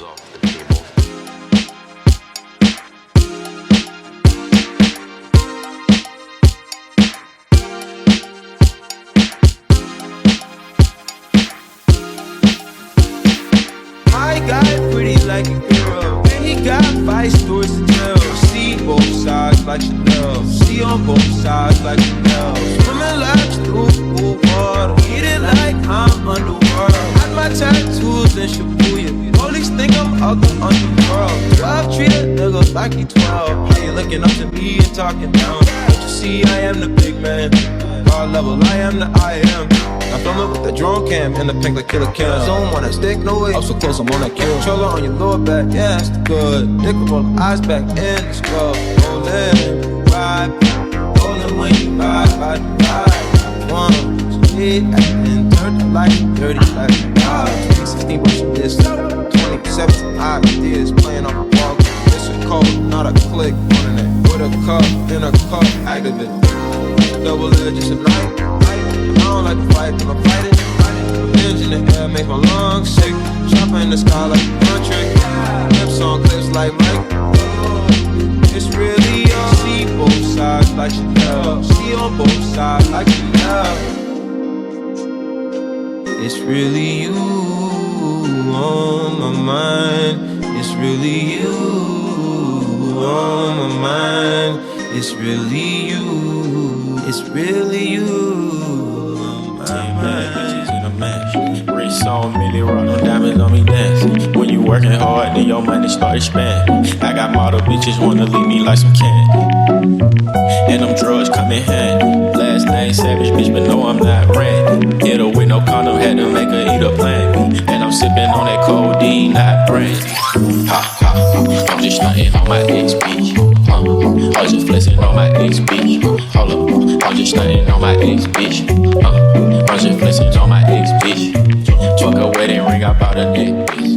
off the table. I got pretty like a girl, and he got 5 stories to tell. See both sides like Chanel, see on both sides like Chanel. Swimming laps through cool water, eating like I'm underwater. Had my tattoos in Shibuya, police think I'm out the underworld. 12 treat a nigga like he 12. How you looking up to me and talking down? Don't you see I am the big man? God level, I am the I am. I'm filming with the drone cam and the pink like Killer Kim. Zone wanna stick, no way. I'm so close, I'm on that kill. Controller on your lower back, yeah, that's good. Dick roll eyes back in the scrub. Rollin', ride, rollin' when you ride. 1, 2, 8, actin' dirty like dirty like 2016 watching this. 2017 ideas playing on the wall. This a code, not a click. Running it with a cup, in a cup, activate. Double edge, it's a night. I don't like to fight, but I'm fighting. Hands in the air make my lungs sick. Chopper in the sky like a country. Lips on clips like Mike. It's really you. See both sides like Chanel. See on both sides like Chanel. It's really you on my mind. It's really you on my mind. It's really you. It's really you on my mind. Bitches in a match. Wrist on Millie, rock no diamonds on me dancing. When you working hard, then your money start expanding. I got model bitches wanna leave me like some candy. And them drugs come in handy. Last name Savage, bitch, but no, I'm not Randy. Hit her with no condom, had to make her eat a plan B. And I'm sipping on that codeine, not brandy. Ha ha, I'm just stunting on my ex bitch. I'm just flexing on my ex bitch. Hold up, I'm just stunting on my ex bitch. I'm just flexing on my ex bitch. Fuck a wedding ring, I bought a neck bitch.